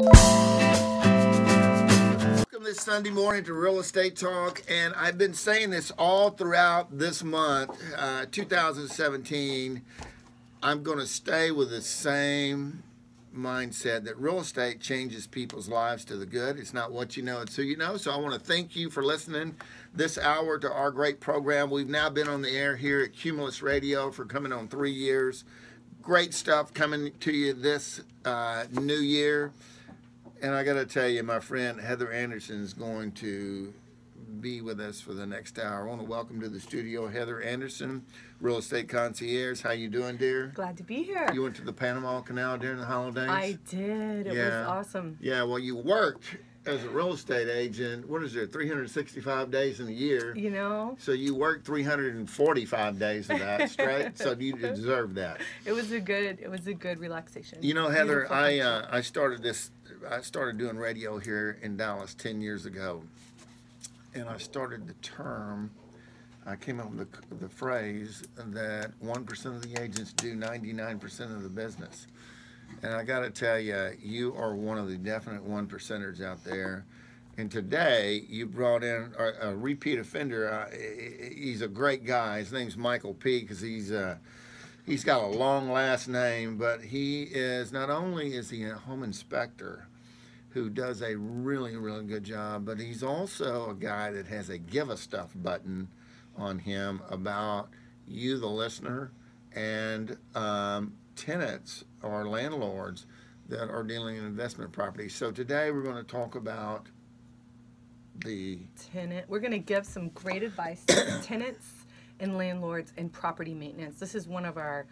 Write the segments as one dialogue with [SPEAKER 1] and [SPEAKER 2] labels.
[SPEAKER 1] Welcome this Sunday morning to Real Estate Talk, and I've been saying this all throughout this month, 2017. I'm going to stay with the same mindset that real estate changes people's lives to the good. It's not what you know, it's who you know. So I want to thank you for listening this hour to our great program. We've now been on the air here at Cumulus Radio for coming on 3 years. Great stuff coming to you this new year. And I got to tell you, my friend Heather Anderson is going to be with us for the next hour. I want to welcome to the studio Heather Anderson, Real Estate Concierge. How you doing, dear?
[SPEAKER 2] Glad to be here.
[SPEAKER 1] You went to the Panama Canal during the holidays?
[SPEAKER 2] I did. It was awesome.
[SPEAKER 1] Yeah, well, you worked as a real estate agent, what is there, 365 days in a year?
[SPEAKER 2] You know?
[SPEAKER 1] So you worked 345 days of that straight, so you deserve that.
[SPEAKER 2] It was a good relaxation.
[SPEAKER 1] You know, Heather, I started doing radio here in Dallas 10 years ago. And I started the term, I came up with the phrase that 1% of the agents do 99% of the business. And I got to tell you, you are one of the definite 1%ers out there. And today, you brought in a repeat offender. He's a great guy. His name's Michael P. because he's got a long last name, but he is, not only is he a home inspector, who does a really, really good job, but he's also a guy that has a give us stuff button on him about you, the listener, and tenants or landlords that are dealing in investment properties. So today we're going to talk about the
[SPEAKER 2] tenant. We're going to give some great advice to tenants and landlords and property maintenance. This is one of our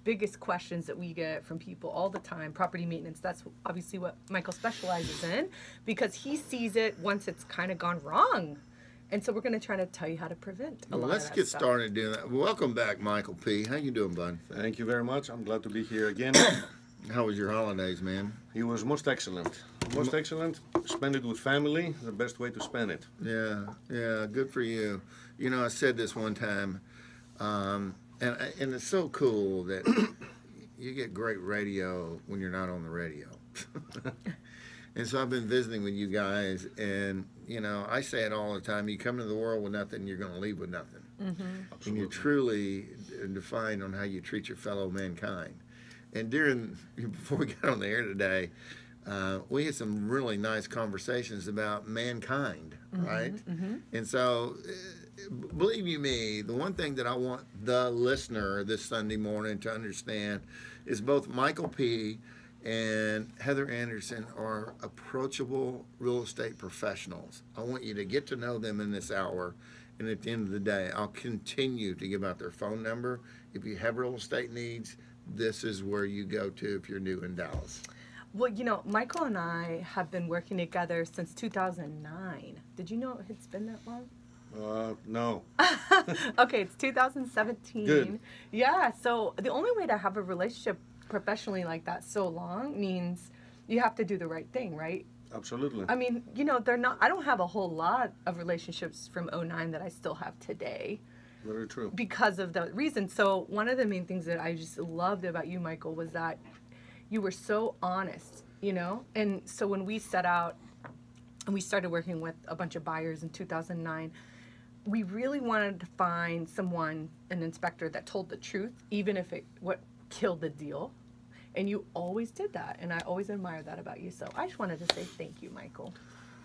[SPEAKER 2] biggest questions that we get from people all the time. Property maintenance, that's obviously what Michael specializes in, because he sees it once it's kind of gone wrong. And so we're going to try to tell you how to prevent a lot of that
[SPEAKER 1] Let's get
[SPEAKER 2] stuff.
[SPEAKER 1] started doing that. Welcome back, Michael P. How you doing, bud?
[SPEAKER 3] Thank you very much. I'm glad to be here again.
[SPEAKER 1] How was your holidays, man?
[SPEAKER 3] It was most excellent. Most excellent. Spend it with family, the best way to spend it.
[SPEAKER 1] Yeah, good for you. You know, I said this one time, and it's so cool that you get great radio when you're not on the radio. And so I've been visiting with you guys, and, you know, I say it all the time. You come into the world with nothing, you're going to leave with nothing.
[SPEAKER 2] Mm-hmm.
[SPEAKER 1] And you're truly defined on how you treat your fellow mankind. And before we got on the air today, we had some really nice conversations about mankind, right? Mm-hmm. And so, believe you me, the one thing that I want the listener this Sunday morning to understand is both Michael P. and Heather Anderson are approachable real estate professionals. I want you to get to know them in this hour. And at the end of the day, I'll continue to give out their phone number. If you have real estate needs, this is where you go to if you're new in Dallas.
[SPEAKER 2] Well, you know, Michael and I have been working together since 2009. Did you know it's been that long?
[SPEAKER 3] No.
[SPEAKER 2] Okay, it's 2017.
[SPEAKER 3] Good.
[SPEAKER 2] Yeah, so the only way to have a relationship professionally like that so long means you have to do the right thing, right?
[SPEAKER 3] Absolutely.
[SPEAKER 2] I mean, you know, I don't have a whole lot of relationships from '09 that I still have today.
[SPEAKER 3] Very true.
[SPEAKER 2] Because of the reason. So one of the main things that I just loved about you, Michael, was that you were so honest, you know? And so when we set out and we started working with a bunch of buyers in 2009, we really wanted to find someone, an inspector, that told the truth, even if what killed the deal. And you always did that, and I always admire that about you. So I just wanted to say thank you, Michael.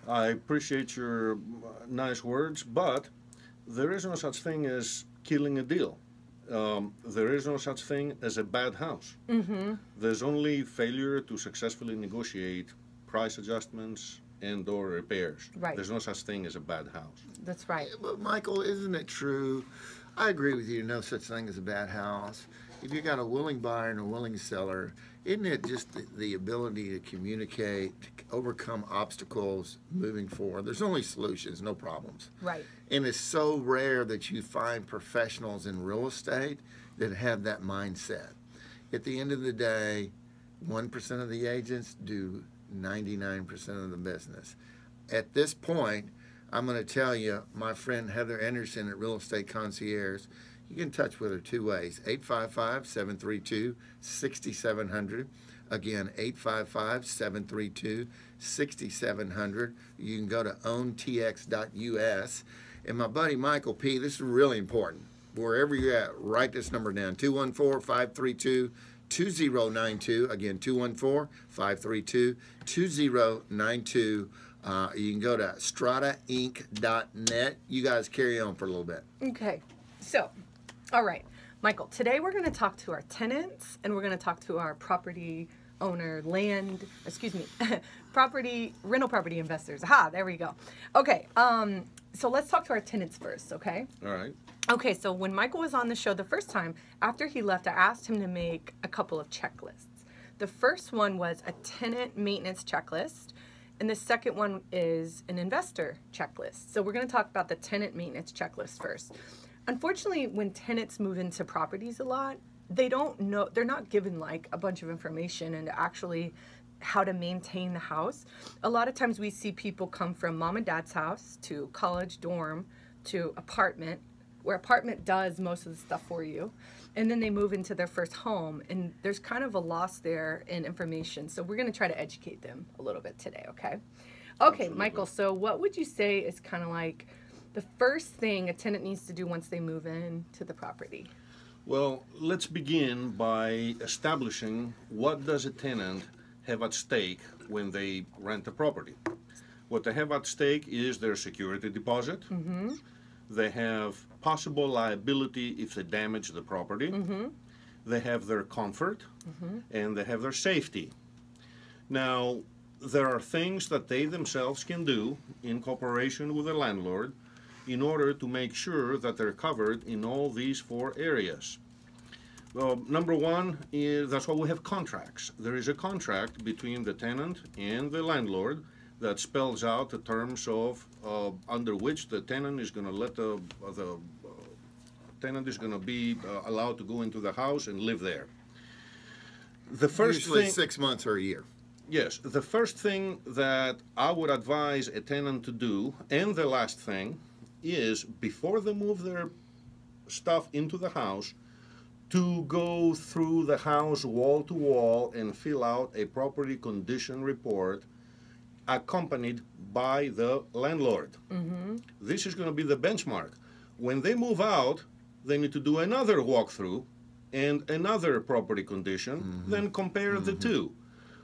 [SPEAKER 3] I appreciate your nice words, but there is no such thing as killing a deal. There is no such thing as a bad house. Mm-hmm. There's only failure to successfully negotiate price adjustments and or repairs.
[SPEAKER 2] Right.
[SPEAKER 3] There's no such thing as a bad house.
[SPEAKER 2] That's right.
[SPEAKER 1] But Michael, isn't it true? I agree with you, no such thing as a bad house. If you got a willing buyer and a willing seller, isn't it just the ability to communicate, to overcome obstacles moving forward? There's only solutions, no problems.
[SPEAKER 2] Right.
[SPEAKER 1] And it's so rare that you find professionals in real estate that have that mindset. At the end of the day, 1% of the agents do 99% of the business. At this point, I'm going to tell you, my friend Heather Anderson at Real Estate Concierge, you can touch with her two ways, 855-732-6700. Again, 855-732-6700. You can go to owntx.us. And my buddy Michael P., this is really important. Wherever you're at, write this number down, 214-532-2092. Again, 214-532-2092. You can go to stratainc.net. You guys carry on for a little bit.
[SPEAKER 2] Okay. So, all right. Michael, today we're going to talk to our tenants and we're going to talk to our property owner, rental property investors. Aha, there we go. Okay. So let's talk to our tenants first, okay?
[SPEAKER 3] All right.
[SPEAKER 2] Okay, so when Michael was on the show the first time, after he left, I asked him to make a couple of checklists. The first one was a tenant maintenance checklist, and the second one is an investor checklist. So we're going to talk about the tenant maintenance checklist first. Unfortunately, when tenants move into properties a lot, they don't know, they're not given like a bunch of information and actually how to maintain the house. A lot of times we see people come from mom and dad's house to college dorm to apartment, where apartment does most of the stuff for you, and then they move into their first home, and there's kind of a loss there in information. So we're going to try to educate them a little bit today, okay? Okay,
[SPEAKER 3] Absolutely.
[SPEAKER 2] Michael, so what would you say is kind of like the first thing a tenant needs to do once they move in to the property?
[SPEAKER 3] Well, let's begin by establishing what does a tenant have at stake when they rent a property. What they have at stake is their security deposit.
[SPEAKER 2] Mm-hmm.
[SPEAKER 3] They have possible liability if they damage the property.
[SPEAKER 2] Mm-hmm.
[SPEAKER 3] They have their comfort,
[SPEAKER 2] Mm-hmm.
[SPEAKER 3] and they have their safety. Now, there are things that they themselves can do in cooperation with the landlord in order to make sure that they're covered in all these four areas. Well, number one is that's why we have contracts. There is a contract between the tenant and the landlord that spells out the terms of under which the tenant is going to let the tenant is going to be allowed to go into the house and live there. The first
[SPEAKER 1] Usually
[SPEAKER 3] thing,
[SPEAKER 1] 6 months or a year.
[SPEAKER 3] yes, the first thing that I would advise a tenant to do, and the last thing, is before they move their stuff into the house, to go through the house wall to wall and fill out a property condition report accompanied by the landlord.
[SPEAKER 2] Mm-hmm.
[SPEAKER 3] This is going to be the benchmark. When they move out, they need to do another walkthrough and another property condition, then compare the two.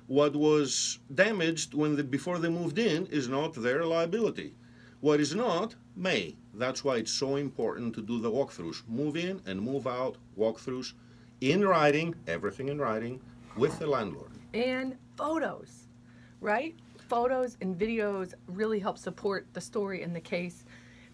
[SPEAKER 3] What was damaged before they moved in is not their liability. What is not, may. That's why it's so important to do the walkthroughs. Move in and move out walkthroughs in writing, everything in writing, with the landlord.
[SPEAKER 2] And photos, right? Photos and videos really help support the story and the case,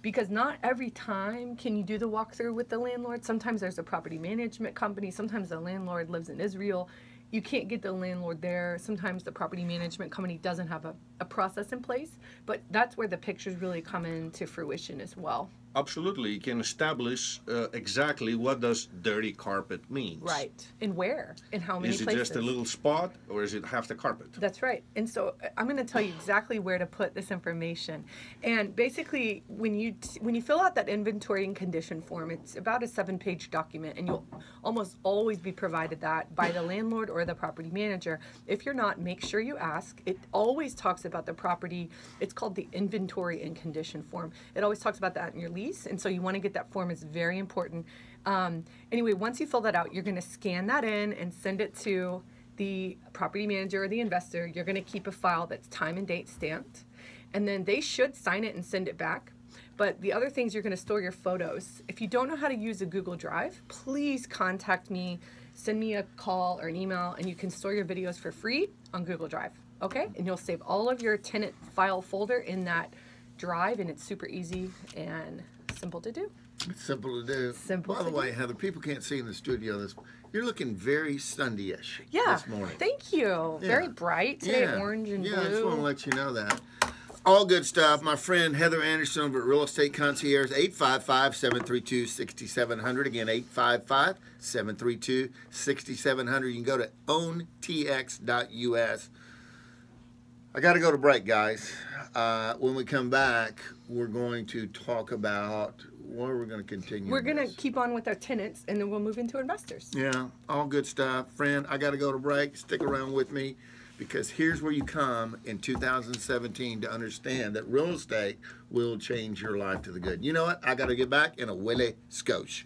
[SPEAKER 2] because not every time can you do the walkthrough with the landlord. Sometimes there's a property management company. Sometimes the landlord lives in Israel. You can't get the landlord there. Sometimes the property management company doesn't have a process in place, but that's where the pictures really come into fruition as well.
[SPEAKER 3] Absolutely, you can establish exactly what does dirty carpet means.
[SPEAKER 2] Right. And where? And how many
[SPEAKER 3] Is it
[SPEAKER 2] places?
[SPEAKER 3] just a little spot, or is it half the carpet?
[SPEAKER 2] That's right. And so I'm going to tell you exactly where to put this information. And basically, when you fill out that inventory and condition form, it's about a 7-page document, and you'll almost always be provided that by the landlord or the property manager. If you're not, make sure you ask. It always talks about the property. It's called the inventory and condition form. It always talks about that in your lease, and so you want to get that form. It's very important. Anyway, once you fill that out, you're going to scan that in and send it to the property manager or the investor. You're going to keep a file that's time and date stamped, and then they should sign it and send it back. But the other things, you're going to store your photos. If you don't know how to use a Google Drive, please contact me, send me a call or an email, and you can store your videos for free on Google Drive, okay? And you'll save all of your tenant file folder in that drive, and it's super easy and simple to do.
[SPEAKER 1] It's simple to do.
[SPEAKER 2] Simple
[SPEAKER 1] By the
[SPEAKER 2] to
[SPEAKER 1] way,
[SPEAKER 2] do.
[SPEAKER 1] Heather, people can't see in the studio you're looking very Sunday-ish
[SPEAKER 2] Yeah,
[SPEAKER 1] this morning.
[SPEAKER 2] thank you.
[SPEAKER 1] Yeah.
[SPEAKER 2] Very bright today,
[SPEAKER 1] Yeah.
[SPEAKER 2] orange and
[SPEAKER 1] Yeah, I just want to
[SPEAKER 2] blue.
[SPEAKER 1] let you know that. All good stuff. My friend Heather Anderson over at Real Estate Concierge, 855-732-6700. Again, 855-732-6700. You can go to owntx.us. I got to go to break, guys. When we come back, we're going to talk about where we're going to continue.
[SPEAKER 2] We're going to
[SPEAKER 1] this.
[SPEAKER 2] keep on with our tenants, and then we'll move into investors.
[SPEAKER 1] Yeah, all good stuff. Friend, I got to go to break. Stick around with me, because here's where you come in 2017 to understand that real estate will change your life to the good. You know what? I got to get back in a Willie Scotia.